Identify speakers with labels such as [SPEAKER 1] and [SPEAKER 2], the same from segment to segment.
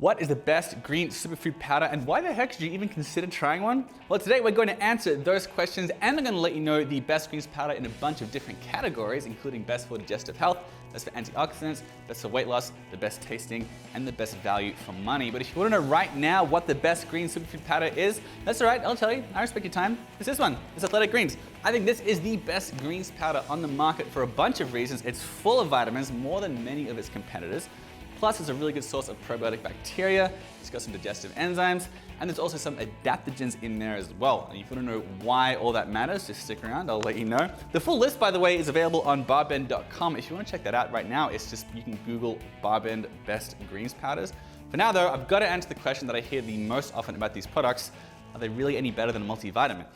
[SPEAKER 1] What is the best green superfood powder and why the heck should you even consider trying one? Well, today we're going to answer those questions and I'm going to let you know the best greens powder in a bunch of different categories, including best for digestive health, best for antioxidants, best for weight loss, the best tasting, and the best value for money. But if you want to know right now what the best green superfood powder is, that's all right, I'll tell you. I respect your time. It's this one, it's Athletic Greens. I think this is the best greens powder on the market for a bunch of reasons. It's full of vitamins, more than many of its competitors. Plus, it's a really good source of probiotic bacteria. It's got some digestive enzymes, and there's also some adaptogens in there as well. And if you want to know why all that matters, just stick around, I'll let you know. The full list, by the way, is available on BarBend.com. If you want to check that out right now, it's just, you can Google BarBend Best Greens Powders. For now though, I've got to answer the question that I hear the most often about these products. Are they really any better than a multivitamin?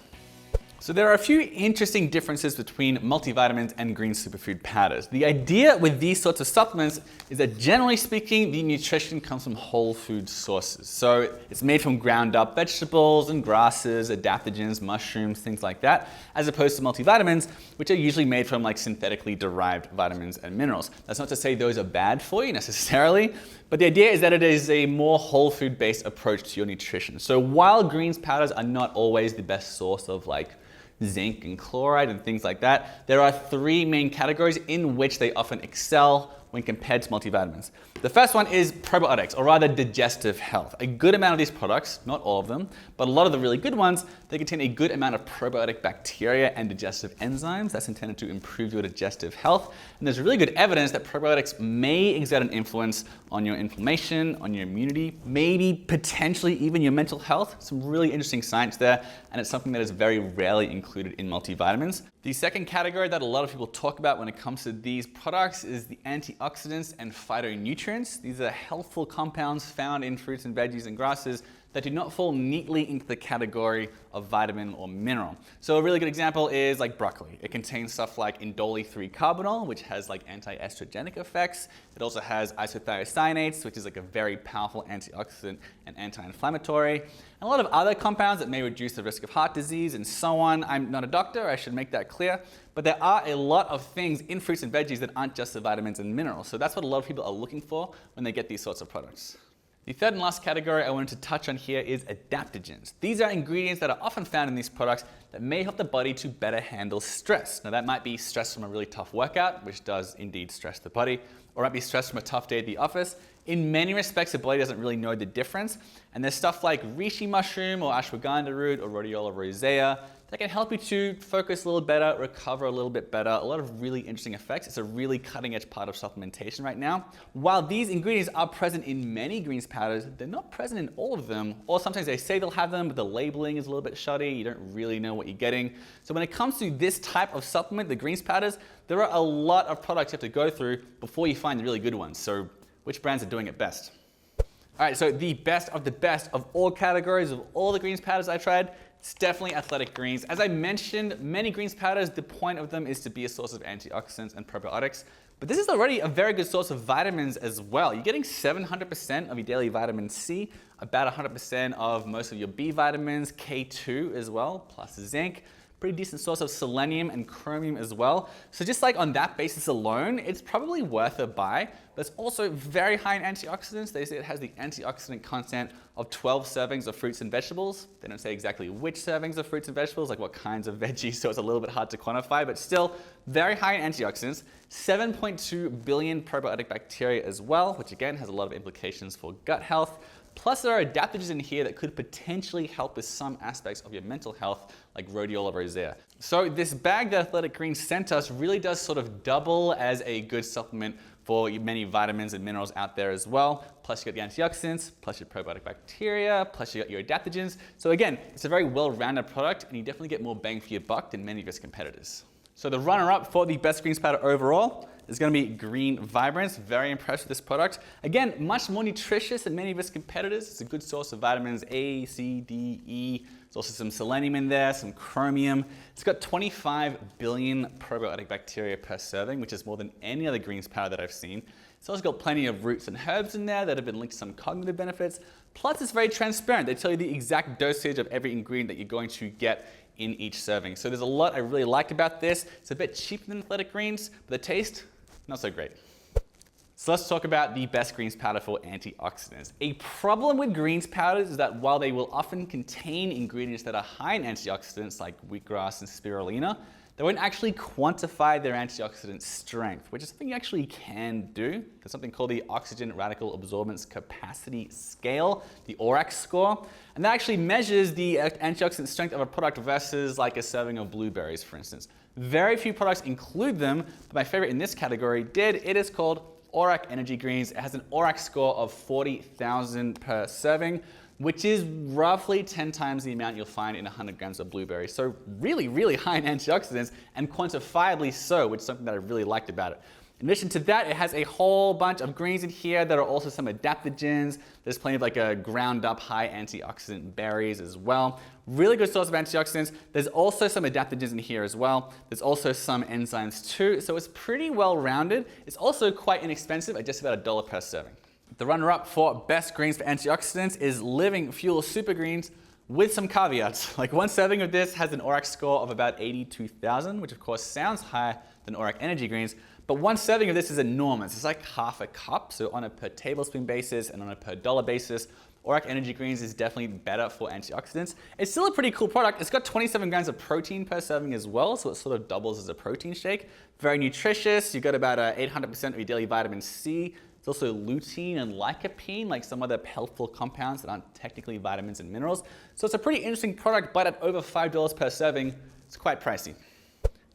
[SPEAKER 1] So there are a few interesting differences between multivitamins and green superfood powders. The idea with these sorts of supplements is that generally speaking, the nutrition comes from whole food sources. So it's made from ground up vegetables and grasses, adaptogens, mushrooms, things like that, as opposed to multivitamins, which are usually made from like synthetically derived vitamins and minerals. That's not to say those are bad for you necessarily, but the idea is that it is a more whole food based approach to your nutrition. So while greens powders are not always the best source of like zinc and chloride and things like that, there are three main categories in which they often excel when compared to multivitamins. The first one is probiotics, or rather digestive health. A good amount of these products, not all of them, but a lot of the really good ones, they contain a good amount of probiotic bacteria and digestive enzymes that's intended to improve your digestive health. And there's really good evidence that probiotics may exert an influence on your inflammation, on your immunity, maybe potentially even your mental health. Some really interesting science there, and it's something that is very rarely included in multivitamins. The second category that a lot of people talk about when it comes to these products is the antioxidants and phytonutrients. These are healthful compounds found in fruits and veggies and grasses that do not fall neatly into the category of vitamin or mineral. So a really good example is like broccoli. It contains stuff like indole 3-carbinol, which has like anti-estrogenic effects. It also has isothiocyanates, which is like a very powerful antioxidant and anti-inflammatory. And a lot of other compounds that may reduce the risk of heart disease and so on. I'm not a doctor, I should make that clear. But there are a lot of things in fruits and veggies that aren't just the vitamins and minerals. So that's what a lot of people are looking for when they get these sorts of products. The third and last category I wanted to touch on here is adaptogens. These are ingredients that are often found in these products that may help the body to better handle stress. Now that might be stress from a really tough workout, which does indeed stress the body, or it might be stress from a tough day at the office. In many respects, the body doesn't really know the difference. And there's stuff like reishi mushroom or ashwagandha root or rhodiola rosea that can help you to focus a little better, recover a little bit better. A lot of really interesting effects. It's a really cutting edge part of supplementation right now. While these ingredients are present in many greens powders, they're not present in all of them. Or sometimes they say they'll have them, but the labeling is a little bit shoddy. You don't really know what you're getting. So when it comes to this type of supplement, the greens powders, there are a lot of products you have to go through before you find the really good ones. So which brands are doing it best? All right, so the best of all categories of all the greens powders I tried, it's definitely Athletic Greens. As I mentioned, many greens powders, the point of them is to be a source of antioxidants and probiotics. But this is already a very good source of vitamins as well. You're getting 700% of your daily vitamin C, about 100% of most of your B vitamins, K2 as well, plus zinc. Pretty decent source of selenium and chromium as well. So just like on that basis alone, it's probably worth a buy, but it's also very high in antioxidants. They say it has the antioxidant content of 12 servings of fruits and vegetables. They don't say exactly which servings of fruits and vegetables, like what kinds of veggies, so it's a little bit hard to quantify, but still very high in antioxidants. 7.2 billion probiotic bacteria as well, which again has a lot of implications for gut health. Plus there are adaptogens in here that could potentially help with some aspects of your mental health, like rhodiola rosea. So this bag that Athletic Greens sent us really does sort of double as a good supplement for many vitamins and minerals out there as well. Plus you got the antioxidants, plus your probiotic bacteria, plus you got your adaptogens. So again, it's a very well-rounded product and you definitely get more bang for your buck than many of its competitors. So the runner-up for the best greens powder overall is going to be Green Vibrance. Very impressed with this product. Again, much more nutritious than many of its competitors. It's a good source of vitamins A, C, D, E. There's also some selenium in there, some chromium. It's got 25 billion probiotic bacteria per serving, which is more than any other greens powder that I've seen. It's also got plenty of roots and herbs in there that have been linked to some cognitive benefits. Plus, it's very transparent. They tell you the exact dosage of every ingredient that you're going to get in each serving. So there's a lot I really like about this. It's a bit cheaper than Athletic Greens, but the taste, not so great. So let's talk about the best greens powder for antioxidants. A problem with greens powders is that while they will often contain ingredients that are high in antioxidants like wheatgrass and spirulina, they won't actually quantify their antioxidant strength, which is something you actually can do. There's something called the Oxygen Radical Absorbance Capacity Scale, the ORAC score, and that actually measures the antioxidant strength of a product versus like a serving of blueberries, for instance. Very few products include them, but my favorite in this category did. It is called ORAC Energy Greens. It has an ORAC score of 40,000 per serving, which is roughly 10 times the amount you'll find in 100 grams of blueberries. So really, really high in antioxidants, and quantifiably so, which is something that I really liked about it. In addition to that, it has a whole bunch of greens in here. There are also some adaptogens. There's plenty of like a ground up high antioxidant berries as well. Really good source of antioxidants. There's also some adaptogens in here as well. There's also some enzymes too. So it's pretty well rounded. It's also quite inexpensive at just about $1 per serving. The runner-up for best greens for antioxidants is Living Fuel Super Greens, with some caveats. Like one serving of this has an ORAC score of about 82,000, which of course sounds higher than ORAC Energy Greens, but one serving of this is enormous. It's like half a cup, so on a per tablespoon basis and on a per dollar basis, ORAC Energy Greens is definitely better for antioxidants. It's still a pretty cool product. It's got 27 grams of protein per serving as well, so it sort of doubles as a protein shake. Very nutritious. You've got about 800% of your daily vitamin C. There's also lutein and lycopene, like some other healthful compounds that aren't technically vitamins and minerals. So it's a pretty interesting product, but at over $5 per serving, it's quite pricey.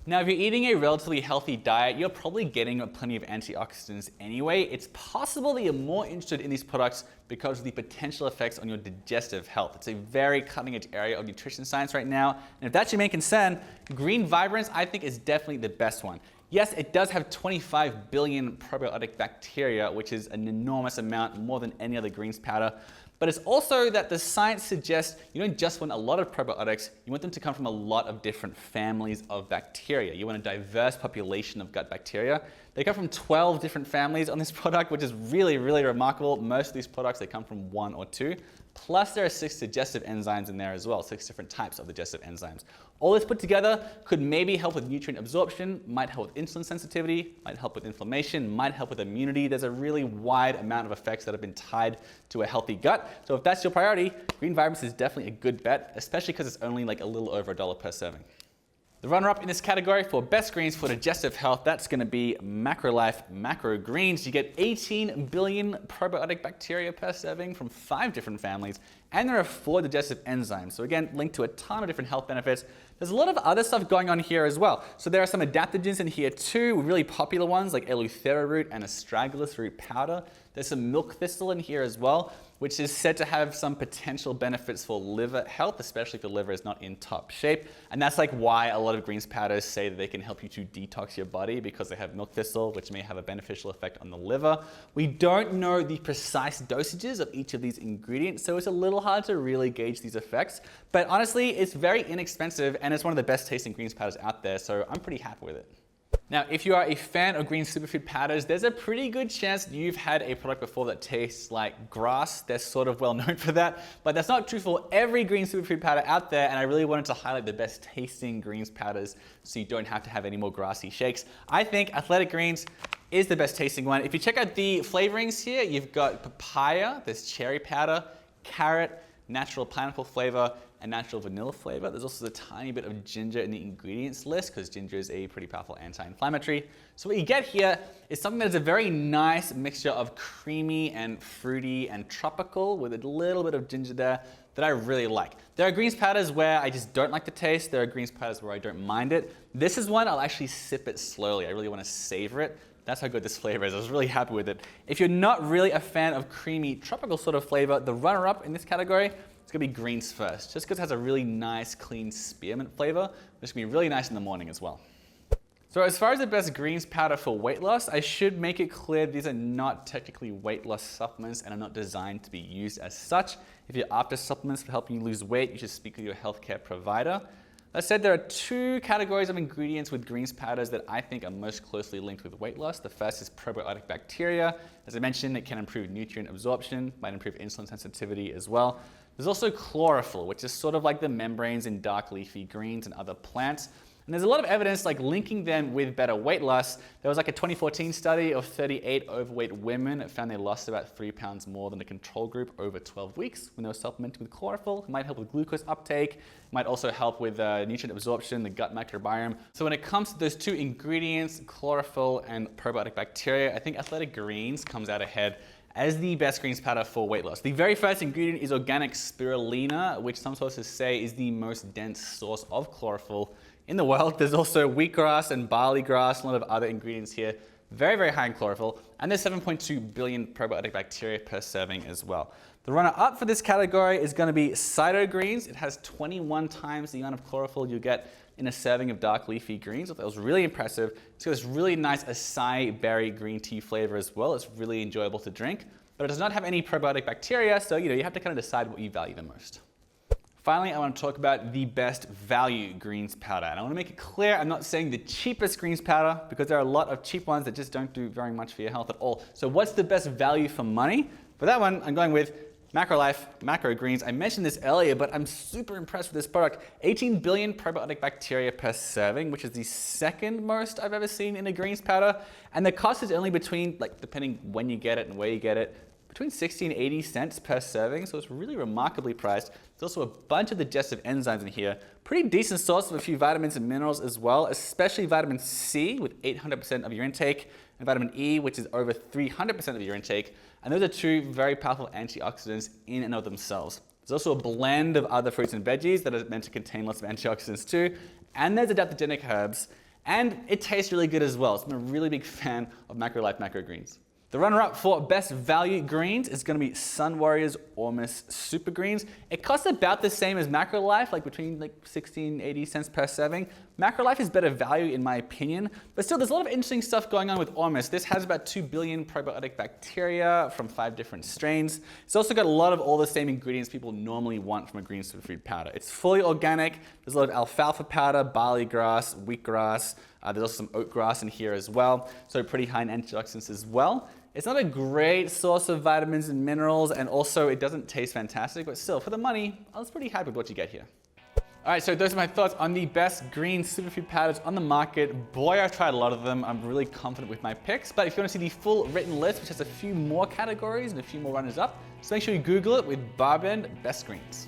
[SPEAKER 1] Now, if you're eating a relatively healthy diet, you're probably getting plenty of antioxidants anyway. It's possible that you're more interested in these products because of the potential effects on your digestive health. It's a very cutting-edge area of nutrition science right now. And if that's your main concern, green Vibrance, I think, is definitely the best one. Yes, it does have 25 billion probiotic bacteria, which is an enormous amount, more than any other greens powder. But it's also that the science suggests you don't just want a lot of probiotics, you want them to come from a lot of different families of bacteria. You want a diverse population of gut bacteria. They come from 12 different families on this product, which is really, really remarkable. Most of these products, they come from 1 or 2. Plus there are 6 digestive enzymes in there as well, 6 different types of digestive enzymes. All this put together could maybe help with nutrient absorption, might help with insulin sensitivity, might help with inflammation, might help with immunity. There's a really wide amount of effects that have been tied to a healthy gut. So if that's your priority, green Vibrance is definitely a good bet, especially because it's only like a little over $1 per serving. The runner-up in this category for best greens for digestive health, that's going to be MacroLife Macro Greens. You get 18 billion probiotic bacteria per serving from 5 different families, and there are 4 digestive enzymes. So again, linked to a ton of different health benefits. There's a lot of other stuff going on here as well. So there are some adaptogens in here too, really popular ones like Eleuthera root and astragalus root powder. There's some milk thistle in here as well, which is said to have some potential benefits for liver health, especially if your liver is not in top shape. And that's like why a lot of greens powders say that they can help you to detox your body, because they have milk thistle, which may have a beneficial effect on the liver. We don't know the precise dosages of each of these ingredients, so it's a little hard to really gauge these effects. But honestly, it's very inexpensive and it's one of the best tasting greens powders out there, so I'm pretty happy with it. Now, if you are a fan of green superfood powders, there's a pretty good chance you've had a product before that tastes like grass. They're sort of well known for that, but that's not true for every green superfood powder out there, and I really wanted to highlight the best tasting greens powders so you don't have to have any more grassy shakes. I think Athletic Greens is the best tasting one. If you check out the flavorings here, you've got papaya, there's cherry powder, carrot, natural pineapple flavor, and natural vanilla flavor. There's also a tiny bit of ginger in the ingredients list because ginger is a pretty powerful anti-inflammatory. So what you get here is something that is a very nice mixture of creamy and fruity and tropical with a little bit of ginger there that I really like. There are greens powders where I just don't like the taste. There are greens powders where I don't mind it. This is one I'll actually sip it slowly. I really want to savor it. That's how good this flavor is. I was really happy with it. If you're not really a fan of creamy tropical sort of flavor, the runner-up in this category, it's gonna be greens first, just because it has a really nice, clean spearmint flavor, which is gonna be really nice in the morning as well. So as far as the best greens powder for weight loss, I should make it clear these are not technically weight loss supplements and are not designed to be used as such. If you're after supplements for helping you lose weight, you should speak with your healthcare provider. That said, there are 2 categories of ingredients with greens powders that I think are most closely linked with weight loss. The first is probiotic bacteria. As I mentioned, it can improve nutrient absorption, might improve insulin sensitivity as well. There's also chlorophyll, which is sort of like the membranes in dark leafy greens and other plants. And there's a lot of evidence like linking them with better weight loss. There was like a 2014 study of 38 overweight women that found they lost about 3 pounds more than the control group over 12 weeks when they were supplementing with chlorophyll. It might help with glucose uptake, might also help with nutrient absorption, the gut microbiome. So when it comes to those two ingredients, chlorophyll and probiotic bacteria, I think Athletic Greens comes out ahead as the best greens powder for weight loss. The very first ingredient is organic spirulina, which some sources say is the most dense source of chlorophyll in the world. There's also wheatgrass and barley grass, a lot of other ingredients here. Very, very high in chlorophyll. And there's 7.2 billion probiotic bacteria per serving as well. The runner-up for this category is going to be Cyto Greens. It has 21 times the amount of chlorophyll you get in a serving of dark leafy greens. That was really impressive. It's got this really nice acai berry green tea flavor as well. It's really enjoyable to drink, but it does not have any probiotic bacteria, so you have to kind of decide what you value the most. Finally, I want to talk about the best value greens powder. And I want to make it clear, I'm not saying the cheapest greens powder, because there are a lot of cheap ones that just don't do very much for your health at all. So what's the best value for money? For that one, I'm going with Macrolife Macro Greens. I mentioned this earlier, but I'm super impressed with this product. 18 billion probiotic bacteria per serving, which is the second most I've ever seen in a greens powder. And the cost is only between, like, depending when you get it and where you get it, between 60 and 80 cents per serving, so it's really remarkably priced. There's also a bunch of digestive enzymes in here. Pretty decent source of a few vitamins and minerals as well, especially vitamin C with 800% of your intake, and vitamin E, which is over 300% of your intake. And those are two very powerful antioxidants in and of themselves. There's also a blend of other fruits and veggies that are meant to contain lots of antioxidants too. And there's adaptogenic herbs. And it tastes really good as well. So I'm a really big fan of Macrolife Macro Greens. The runner-up for best value greens is going to be Sun Warriors Ormus Super Greens. It costs about the same as Macrolife, like between 60 and 80 cents per serving. Macrolife is better value in my opinion, but still there's a lot of interesting stuff going on with Ormus. This has about 2 billion probiotic bacteria from 5 different strains. It's also got a lot of all the same ingredients people normally want from a green superfood powder. It's fully organic. There's a lot of alfalfa powder, barley grass, wheatgrass. There's also some oat grass in here as well. So pretty high in antioxidants as well. It's not a great source of vitamins and minerals, and also it doesn't taste fantastic, but still, for the money, I was pretty happy with what you get here. All right, so those are my thoughts on the best green superfood powders on the market. Boy, I've tried a lot of them. I'm really confident with my picks, but if you want to see the full written list, which has a few more categories and a few more runners up, just make sure you Google it with BarBend Best Greens.